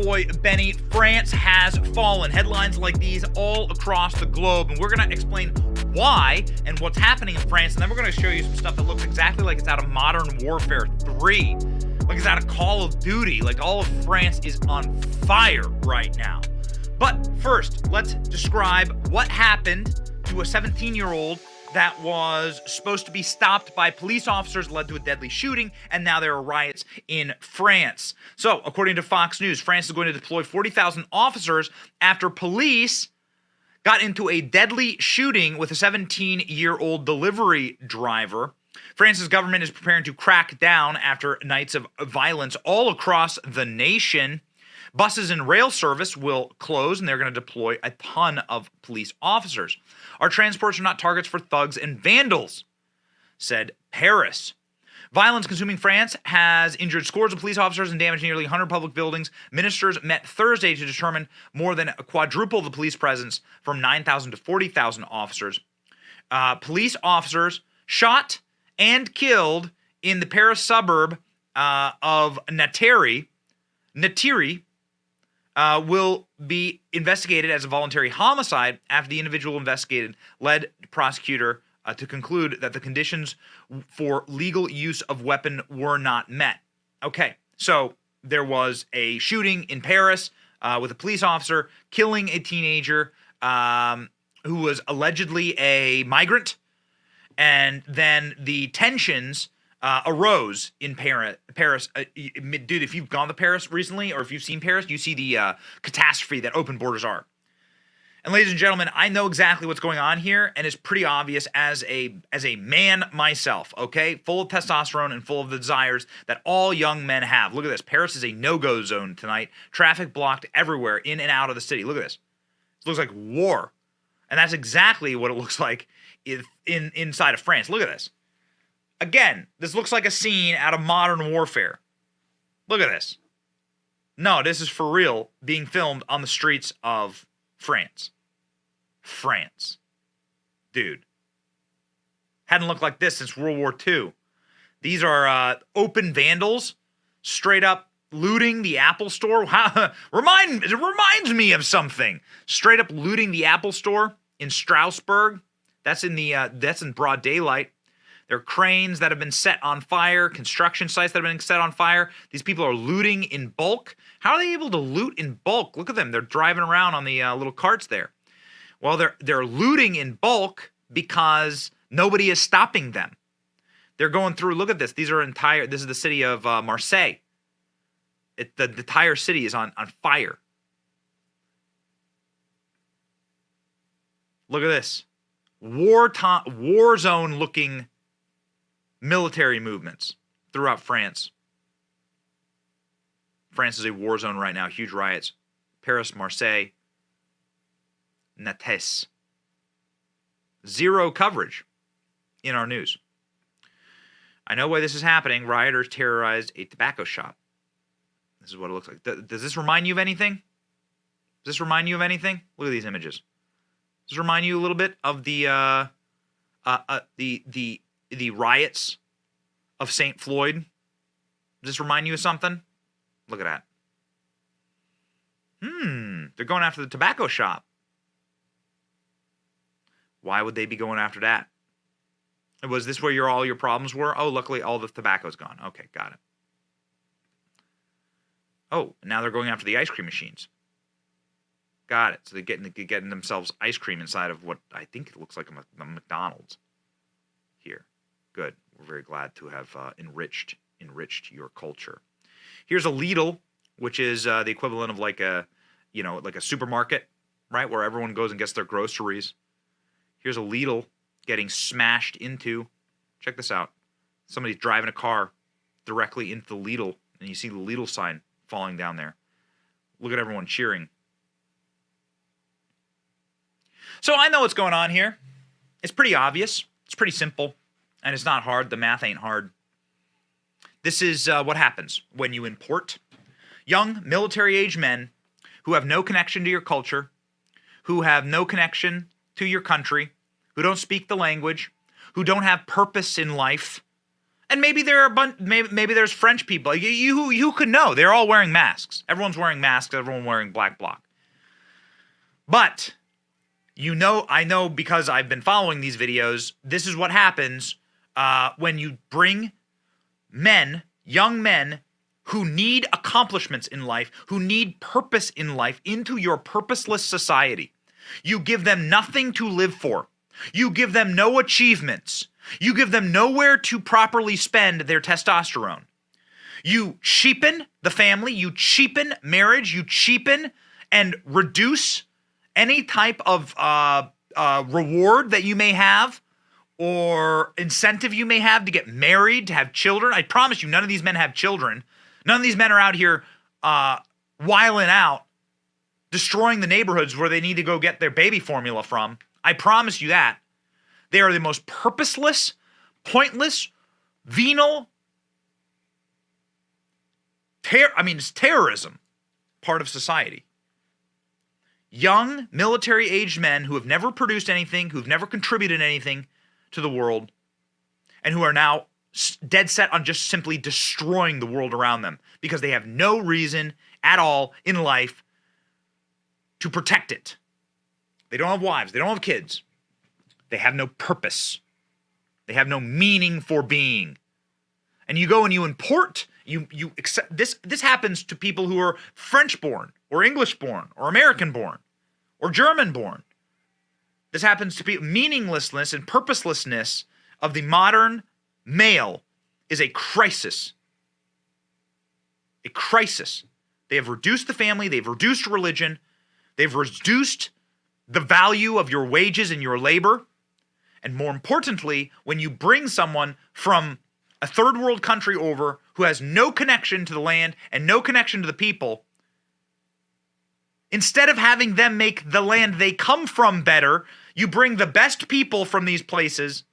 boy Benny. France has fallen. Headlines like these all across the globe, and we're going to explain why and what's happening in France, and then we're going to show you some stuff that looks exactly like it's out of Modern Warfare 3, like it's out of Call of Duty, like all of France is on fire right now. But first, let's describe what happened to a 17-year-old that was supposed to be stopped by police officers, led to a deadly shooting, and now there are riots in France. So, according to Fox News, France is going to deploy 40,000 officers after police got into a deadly shooting with a 17-year-old delivery driver. France's government is preparing to crack down after nights of violence all across the nation. Buses and rail service will close, and they're going to deploy a ton of police officers. Our transports are not targets for thugs and vandals, said Paris. Violence consuming France has injured scores of police officers and damaged nearly 100 public buildings. Ministers met Thursday to determine more than quadruple the police presence from 9,000 to 40,000 officers. Police officers shot and killed in the Paris suburb of Natiri will be investigated as a voluntary homicide after the individual investigated led prosecutor to conclude that the conditions for legal use of weapon were not met. Okay, so there was a shooting in Paris with a police officer killing a teenager who was allegedly a migrant, and then the tensions arose in Paris. Dude, if you've gone to Paris recently, or if you've seen Paris, you see the catastrophe that open borders are. And ladies and gentlemen, I know exactly what's going on here, and it's pretty obvious as a man myself, okay? Full of testosterone and full of the desires that all young men have. Look at this. Paris is a no-go zone tonight. Traffic blocked everywhere in and out of the city. Look at this. It looks like war. And that's exactly what it looks like inside of France. Look at this. Again, this looks like a scene out of Modern Warfare. Look at this. No, this is for real being filmed on the streets of France. France. Dude. Hadn't looked like this since World War II. These are open vandals, straight up looting the Apple Store. It reminds me of something. Straight up looting the Apple Store in Strasbourg. That's in broad daylight. There are cranes that have been set on fire, construction sites that have been set on fire. These people are looting in bulk. How are they able to loot in bulk? Look at them. They're driving around on the little carts there. Well, they're looting in bulk because nobody is stopping them. They're going through, look at this. This is the city of Marseille. The entire city is on fire. Look at this. War zone looking military movements throughout France. France is a war zone right now. Huge riots. Paris, Marseille, Nantes. Zero coverage in our news. I know why this is happening. Rioters terrorized a tobacco shop. This is what it looks like. Does this remind you of anything? Does this remind you of anything? Look at these images. Does this remind you a little bit of the riots of St. Floyd? Does this remind you of something? Look at that. They're going after the tobacco shop. Why would they be going after that? Was this where all your problems were? Oh, luckily all the tobacco's gone. Okay, got it. Oh, now they're going after the ice cream machines. Got it. So they're getting themselves ice cream inside of what I think it looks like a McDonald's here. Good. We're very glad to have enriched your culture. Here's a Lidl, which is the equivalent of like a supermarket, right, where everyone goes and gets their groceries. Here's a Lidl getting smashed into. Check this out. Somebody's driving a car directly into the Lidl, and you see the Lidl sign falling down there. Look at everyone cheering. So I know what's going on here. It's pretty obvious. It's pretty simple. And it's not hard. The math ain't hard. This is what happens when you import young military-age men who have no connection to your culture, who have no connection to your country, who don't speak the language, who don't have purpose in life, And maybe there are a bunch. Maybe there's French people. You could know. They're all wearing masks. Everyone's wearing masks. Everyone's wearing black bloc. But I know because I've been following these videos. This is what happens when you bring young men who need accomplishments in life, who need purpose in life, into your purposeless society. You give them nothing to live for. You give them no achievements. You give them nowhere to properly spend their testosterone. You cheapen the family. You cheapen marriage. You cheapen and reduce any type of reward that you may have or incentive you may have to get married, to have children. I promise you, none of these men have children. None of these men are out here wiling out, destroying the neighborhoods where they need to go get their baby formula from. I promise you that. They are the most purposeless, pointless, venal, it's terrorism part of society. Young, military-aged men who have never produced anything, who've never contributed anything to the world, and who are now dead set on just simply destroying the world around them because they have no reason at all in life to protect it. They don't have wives. They don't have kids. They have no purpose. They have no meaning for being. And you go and you import, you accept this happens to people who are French-born or English-born or American-born or German-born. This happens to people. Meaninglessness and purposelessness of the modern male is a crisis. A crisis. They have reduced the family. They've reduced religion. They've reduced the value of your wages and your labor. And more importantly, when you bring someone from a third world country over who has no connection to the land and no connection to the people, instead of having them make the land they come from better, you bring the best people from these places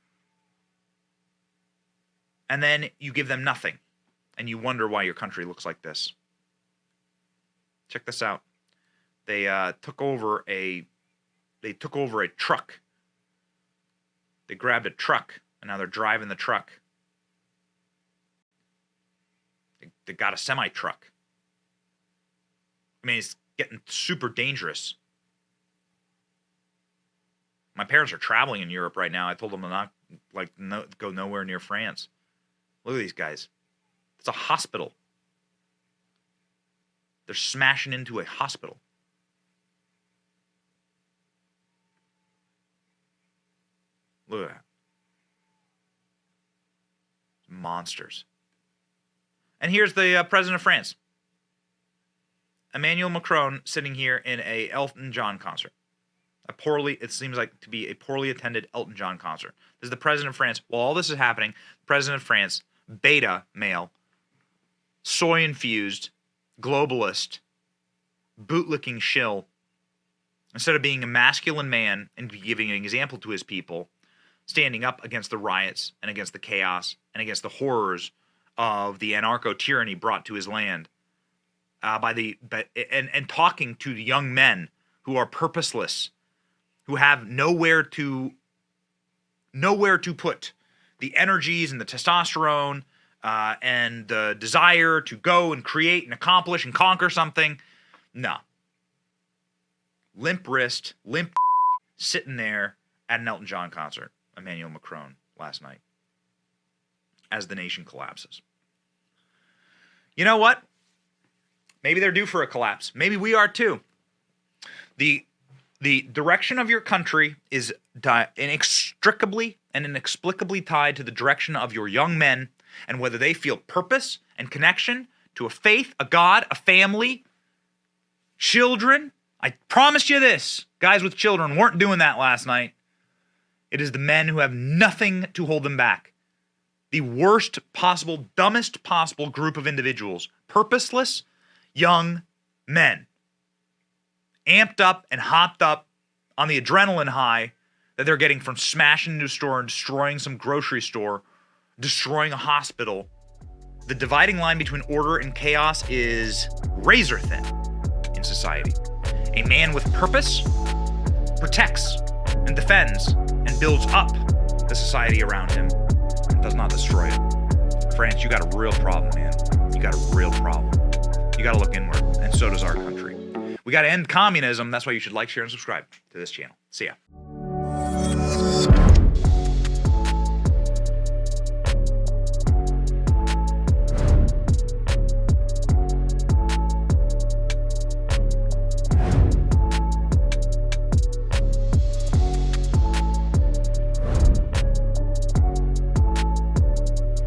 and then you give them nothing. And you wonder why your country looks like this. Check this out. They took over a truck. They grabbed a truck, and now they're driving the truck. They got a semi-truck. I mean, it's getting super dangerous. My parents are traveling in Europe right now. I told them to not go nowhere near France. Look at these guys. It's a hospital. They're smashing into a hospital. Look at that. Monsters. And here's the President of France. Emmanuel Macron sitting here in a Elton John concert. It seems like to be a poorly attended Elton John concert. This is the President of France. While all this is happening, President of France, beta male, soy-infused, globalist, bootlicking shill, instead of being a masculine man and giving an example to his people, standing up against the riots and against the chaos and against the horrors of the anarcho-tyranny brought to his land, and talking to the young men who are purposeless, who have nowhere to put the energies and the testosterone and the desire to go and create and accomplish and conquer something. No. Limp wrist, sitting there at an Elton John concert. Emmanuel Macron last night as the nation collapses. You know what? Maybe they're due for a collapse. Maybe we are too. The direction of your country is inextricably and inexplicably tied to the direction of your young men and whether they feel purpose and connection to a faith, a God, a family, children. I promise you this, guys with children weren't doing that last night. It is the men who have nothing to hold them back. The worst possible, dumbest possible group of individuals. Purposeless, young men. Amped up and hopped up on the adrenaline high that they're getting from smashing into a store and destroying some grocery store, destroying a hospital. The dividing line between order and chaos is razor thin in society. A man with purpose protects and defends and builds up the society around him and does not destroy it. France, you got a real problem, man. You got a real problem. You got to look inward, and so does our country. We got to end communism. That's why you should like, share, and subscribe to this channel. See ya.